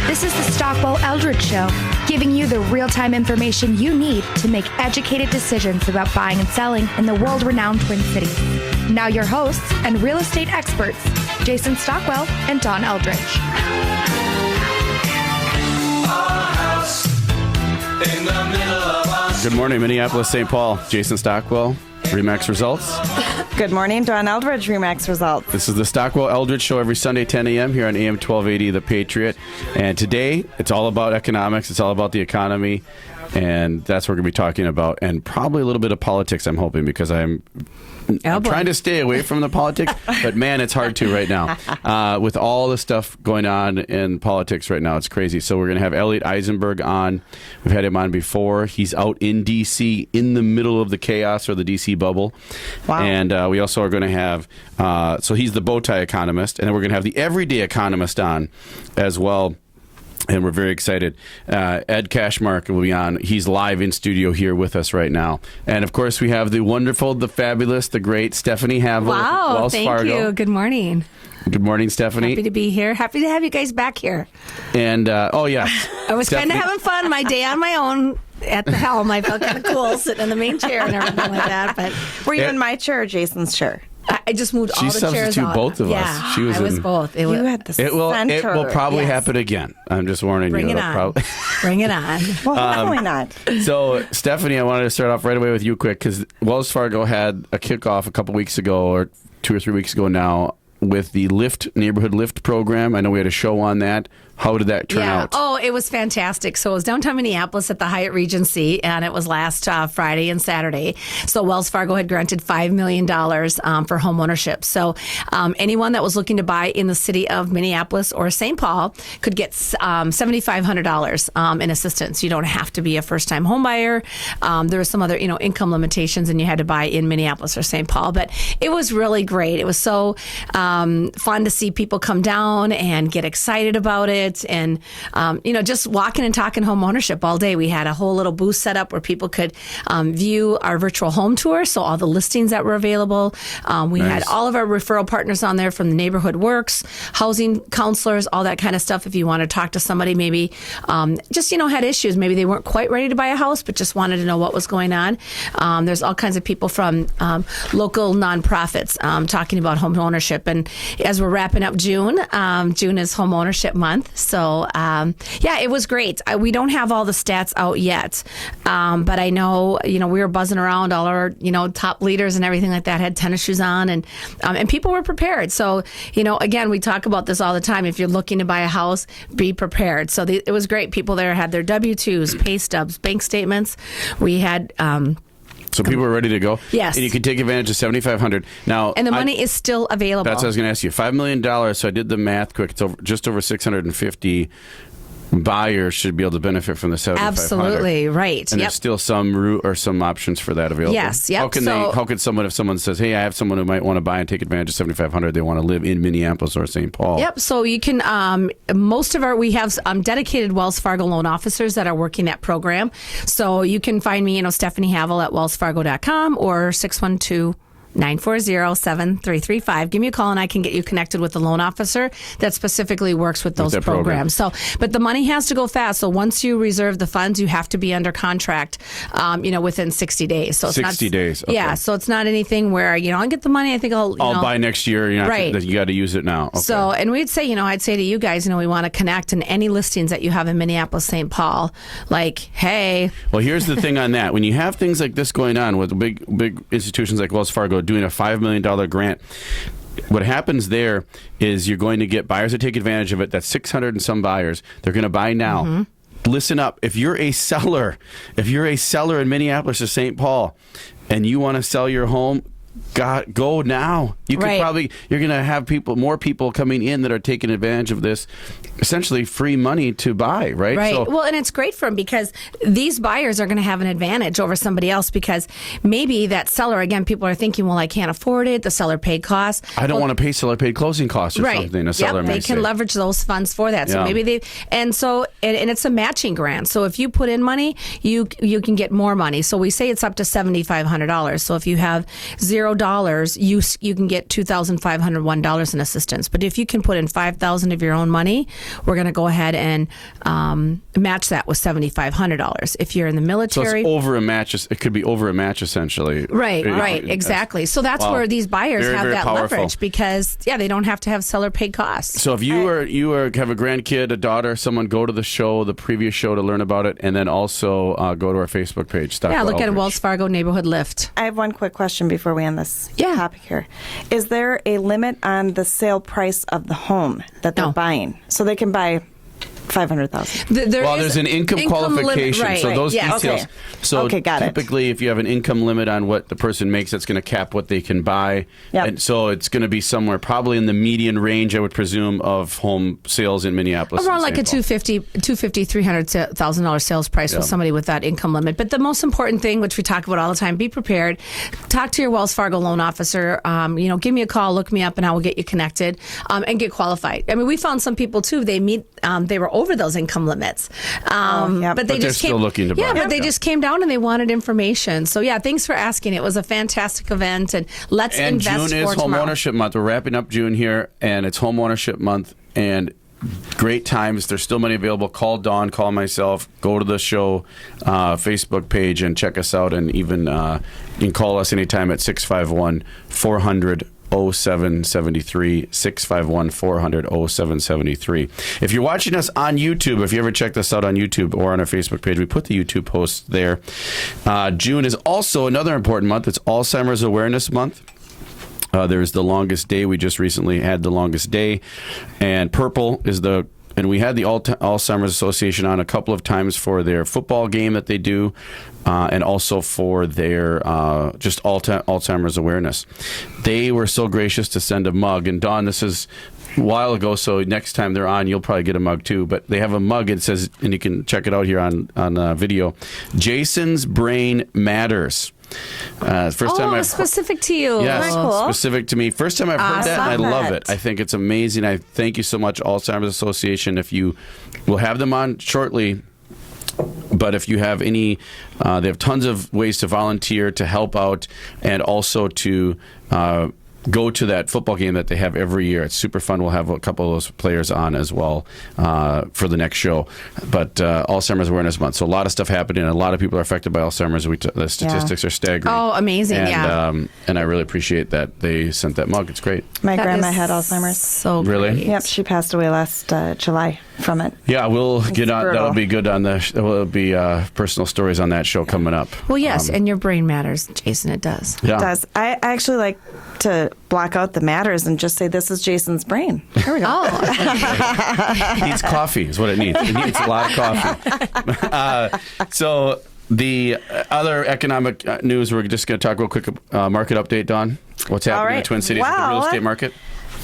This is the Stockwell Eldridge Show, giving you the real-time information you need to make educated decisions about buying and selling in the world-renowned Twin Cities. Now your hosts and real estate experts, Jason Stockwell and Don Eldridge. Good morning, Minneapolis, St. Paul. Jason Stockwell, RE/MAX Results. Good morning, Don Eldridge, RE/MAX Results. This is the Stockwell Eldridge Show every Sunday, 10 a.m. here on AM 1280, The Patriot. And today, it's all about economics. It's all about the economy. And that's what we're going to be talking about. And probably a little bit of politics, I'm hoping, because I'm trying to stay away from the politics. But, man, it's hard to right now. With all the stuff going on in politics right now, it's crazy. So we're going to have Elliot Eisenberg on. We've had him on before. He's out in D.C. in the middle of the chaos or the D.C. bubble. Wow. And we also are going to have, so he's the bow tie economist. And then we're going to have the everyday economist on as well. And we're very excited. Ed Cashmark will be on. He's live in studio here with us right now. And, of course, we have the wonderful, the fabulous, the great Stephanie Havel. Wow, Wells thank Fargo. you. Good morning. Good morning, Stephanie. Happy to be here. Happy to have you guys back here. And, oh, yeah. I was kind of having fun my day on my own at the helm. I felt kind of cool sitting in the main chair and everything like that. But Were you in my chair or Jason's chair? I just moved all the chairs substitute out. both of us. Yeah, She was I was in- both. You had the It will probably Yes. happen again. I'm just warning Bring you. it It'll on. probably- Bring it on. Well, definitely not. So, Stephanie, I wanted to start off right away with you quick because Wells Fargo had a kickoff a couple weeks ago, or 2 or 3 weeks ago now, with the Neighborhood Lift program. I know we had a show on that. How did that turn out? Oh, it was fantastic. So it was downtown Minneapolis at the Hyatt Regency, and it was last Friday and Saturday. So Wells Fargo had granted $5 million for home ownership. So anyone that was looking to buy in the city of Minneapolis or St. Paul could get $7,500 in assistance. You don't have to be a first-time home buyer. There were some other, income limitations, and you had to buy in Minneapolis or St. Paul. But it was really great. It was so fun to see people come down and get excited about it. And, just walking and talking home ownership all day. We had a whole little booth set up where people could view our virtual home tour. So all the listings that were available. We had all of our referral partners on there from the Neighborhood Works, housing counselors, all that kind of stuff. If you want to talk to somebody, maybe had issues. Maybe they weren't quite ready to buy a house, but just wanted to know what was going on. There's all kinds of people from local nonprofits talking about home ownership. And as we're wrapping up June, June is home ownership month. So, it was great. We don't have all the stats out yet, but I know, we were buzzing around. All our, top leaders and everything like that had tennis shoes on, and people were prepared. So, again, we talk about this all the time. If you're looking to buy a house, be prepared. So it was great. People there had their W-2s, pay stubs, bank statements. We had... So people are ready to go? Yes. And you can take advantage of $7,500. Now, and the money is still available. That's what I was going to ask you. $5 million, so I did the math quick. It's just over 650 buyers should be able to benefit from the $7,500. Absolutely, right. And there's still some route or some options for that available. Yes, yep. How could someone, if someone says, hey, I have someone who might want to buy and take advantage of $7,500, they want to live in Minneapolis or St. Paul? Yep, so you can, we have dedicated Wells Fargo loan officers that are working that program. So you can find me, Stephanie Havel at wellsfargo.com or 612-940-7335. Give me a call and I can get you connected with the loan officer that specifically works with those programs. So, but the money has to go fast. So once you reserve the funds, you have to be under contract, within 60 days. So it's 60 days. Okay. Yeah. So it's not anything where, I'll get the money. I think I'll buy next year. Right. You got to use it now. Okay. So, and we'd say, I'd say to you guys, we want to connect in any listings that you have in Minneapolis, St. Paul, like, hey. Well, here's the thing on that. When you have things like this going on with big institutions like Wells Fargo doing a $5 million grant, what happens there is you're going to get buyers that take advantage of it. That's 600 and some buyers. They're going to buy now. Mm-hmm. Listen up. If you're a seller in Minneapolis or St. Paul and you want to sell your home, go now. You could you're going to have more people coming in that are taking advantage of this, essentially free money to buy, right? Right. So, well, and it's great for them because these buyers are going to have an advantage over somebody else because maybe that seller, again, people are thinking, well, I can't afford it. The seller paid costs. I don't want to pay seller paid closing costs or something. A seller may they can say. leverage those funds for that. So maybe and it's a matching grant. So if you put in money, you can get more money. So we say it's up to $7,500. So if you have 0 $0, you can get $2,501 in assistance. But if you can put in $5,000 of your own money, we're going to go ahead and match that with $7,500. If you're in the So military, it's over a match. It could be over a match, essentially. right, exactly. So that's Wow. where these buyers Very, have very that powerful. leverage because they don't have to have seller paid costs. So if you have a grandkid, a daughter, someone, go to the show, the previous show, to learn about it, and then also go to our Facebook page. Yeah, look at a Eldridge. Wells Fargo neighborhood lift. I have one quick question before we end this Yeah. topic here. Is there a limit on the sale price of the home that they're No. buying? So they can buy $500,000. There's an income qualification. Limit, right. So those Yes. details. Okay. So Okay, got it. typically, if you have an income limit on what the person makes, that's going to cap what they can buy. Yep. And so it's going to be somewhere probably in the median range, I would presume, of home sales in Minneapolis. Around and like a St. Paul. $300,000 sales price with somebody with that income limit. But the most important thing, which we talk about all the time, be prepared. Talk to your Wells Fargo loan officer. Give me a call, look me up, and I will get you connected and get qualified. I mean, we found some people too. They were over those income limits, yep. but they But they're just still looking to buy. Yeah, but they Yeah. just came down and they wanted information. So yeah, thanks for asking. It was a fantastic event, and let's And invest June is for home tomorrow. ownership month. We're wrapping up June here, and it's home ownership month. And great times. There's still money available. Call Dawn, call myself, go to the show Facebook page and check us out. And even you can call us anytime at 651-400-0773, 651-400-0773. If you're watching us on YouTube, if you ever checked us out on YouTube or on our Facebook page, we put the YouTube post there. June is also another important month. It's Alzheimer's Awareness Month. There's the longest day. We just recently had the longest day. And purple is and we had the Alzheimer's Association on a couple of times for their football game that they do, and also for their just Alzheimer's awareness. They were so gracious to send a mug. And Dawn, this is a while ago, so next time they're on, you'll probably get a mug too. But they have a mug. It says, and you can check it out here on video, Jason's Brain Matters. First time I've specific to you. Yes, Very cool. specific to me. First time I've heard that, and I love love that. it. I think it's amazing. I thank you so much, Alzheimer's Association. If you will have them on shortly, but if you have any, they have tons of ways to volunteer, to help out, and also to go to that football game that they have every year. It's super fun. We'll have a couple of those players on as well for the next show. But Alzheimer's Awareness Month. So a lot of stuff happening. A lot of people are affected by Alzheimer's. The statistics are staggering. Oh, amazing. And, Yeah. and I really appreciate that they sent that mug. It's great. My That grandma is had Alzheimer's. So Really? great. Yep, she passed away last July from it. Yeah, we'll get on. brutal. That'll be good on the. Will be personal stories on that show coming up. Well, yes, and your brain matters, Jason. It does. Yeah. It does. I actually like to block out the matters and just say, this is Jason's brain. Here we go. Oh, It needs coffee is what it needs. It needs a lot of coffee. So the other economic news, we're just going to talk real quick. Market update, Dawn. What's happening in the right. Twin Cities with the real Wow. estate market?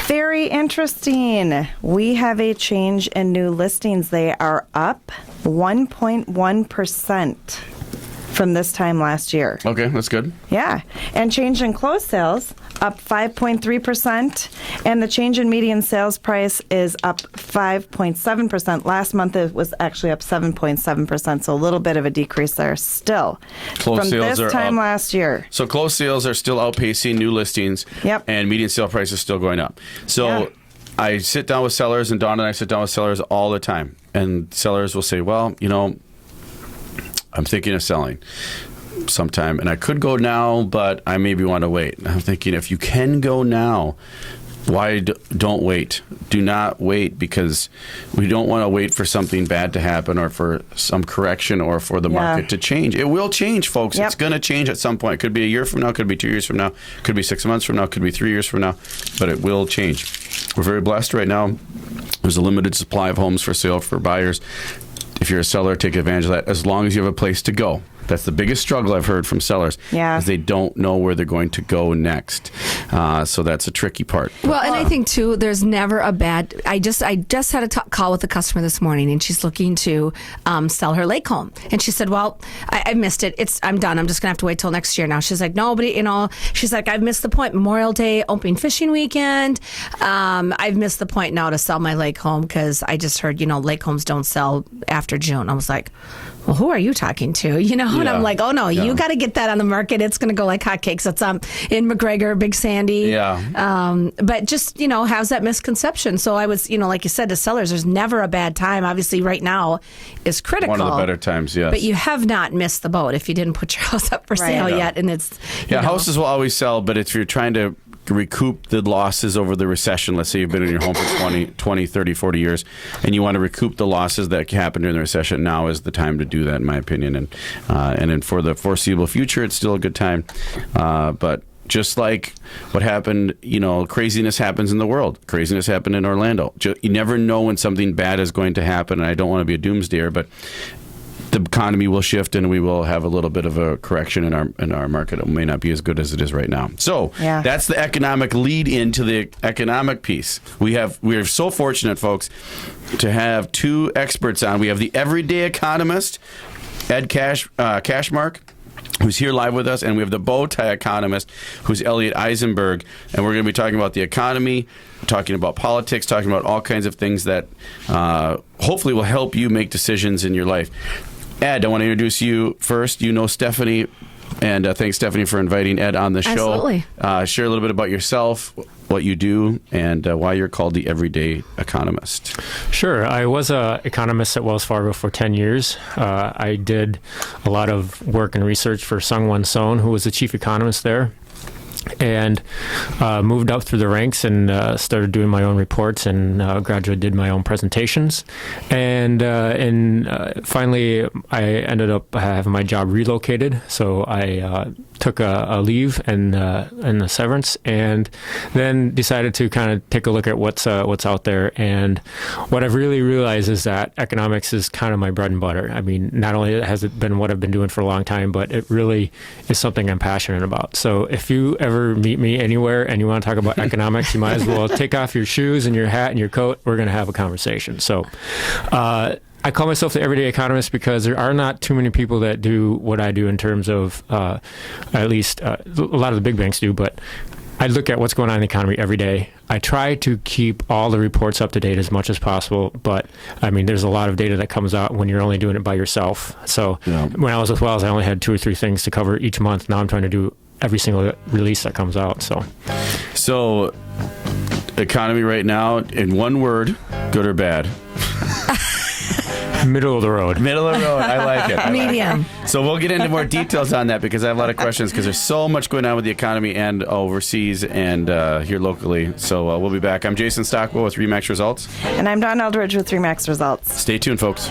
Very interesting. We have a change in new listings. They are up 1.1% from this time last year. Okay, that's good. Yeah. And change in closed sales up 5.3%. And the change in median sales price is up 5.7%. Last month it was actually up 7.7%. So a little bit of a decrease there still. Closed from sales this are time up. last year. So closed sales are still outpacing new listings. Yep. And median sale price is still going up. So Yeah. I sit down with sellers, and Dawn and I sit down with sellers all the time. And sellers will say, well, I'm thinking of selling sometime, and I could go now, but I maybe want to wait. And I'm thinking, if you can go now, why don't wait? Do not wait, because we don't want to wait for something bad to happen, or for some correction, or for the market to change. It will change, folks. Yep. It's going to change at some point. It could be a year from now, could be 2 years from now, could be 6 months from now, could be 3 years from now, but it will change. We're very blessed right now. There's a limited supply of homes for sale for buyers. If you're a seller, take advantage of that, as long as you have a place to go. That's the biggest struggle I've heard from sellers. Yeah. Is they don't know where they're going to go next. So that's a tricky part. well, and I think too, there's never a bad. I just had a call with a customer this morning, and she's looking to sell her lake home, and she said, "Well, I missed it. I'm done. I'm just gonna have to wait till next year now." She's like, "Nobody, she's like, I've missed the point. Memorial Day, opening fishing weekend. I've missed the point now to sell my lake home because I just heard, lake homes don't sell after June." I was like, well, who are you talking to? And Yeah. I'm like, oh no, you got to get that on the market. It's going to go like hotcakes. It's in McGregor, Big Sandy. Yeah. But just, has that misconception. So I was, like you said, to sellers, there's never a bad time. Obviously, right now is critical. One of the better times, yes. But you have not missed the boat if you didn't put your house up for sale yet. And it's, houses will always sell, but if you're trying to recoup the losses over the recession, let's say you've been in your home for 20, 30, 40 years, and you want to recoup the losses that happened during the recession, now is the time to do that, in my opinion. And then for the foreseeable future, it's still a good time. But just like what happened, craziness happens in the world. Craziness happened in Orlando. You never know when something bad is going to happen, and I don't want to be a doomsdayer, but the economy will shift and we will have a little bit of a correction in our market. It may not be as good as it is right now. So that's the economic lead into the economic piece. We are so fortunate, folks, to have two experts on. We have the everyday economist, Ed Cashmark, who's here live with us, and we have the bow tie economist, who's Elliot Eisenberg, and we're going to be talking about the economy, talking about politics, talking about all kinds of things that hopefully will help you make decisions in your life. Ed, I want to introduce you first. You know Stephanie, and thanks, Stephanie, for inviting Ed on the show. Absolutely. Share a little bit about yourself, what you do, and why you're called the everyday economist. Sure. I was an economist at Wells Fargo for 10 years. I did a lot of work and research for Sung-Won Son, who was the chief economist there, and moved up through the ranks and started doing my own reports and gradually did my own presentations. And finally, I ended up having my job relocated. So I took a leave and a severance, and then decided to kind of take a look at what's out there. And what I've really realized is that economics is kind of my bread and butter. I mean, not only has it been what I've been doing for a long time, but it really is something I'm passionate about. So if you ever meet me anywhere and you want to talk about economics, you might as well take off your shoes and your hat and your coat. We're going to have a conversation. So I call myself the everyday economist because there are not too many people that do what I do in terms of, at least a lot of the big banks do, but I look at what's going on in the economy every day. I try to keep all the reports up to date as much as possible, but I mean, there's a lot of data that comes out when you're only doing it by yourself. So when I was with Wells, I only had 2 or 3 things to cover each month. Now I'm trying to do every single release that comes out. So economy right now, in one word, good or bad? Middle of the road. Middle of the road. I like it. Medium. So we'll get into more details on that because I have a lot of questions because there's so much going on with the economy and overseas and here locally. So we'll be back. I'm Jason Stockwell with RE/MAX Results. And I'm Dawn Eldridge with RE/MAX Results. Stay tuned, folks.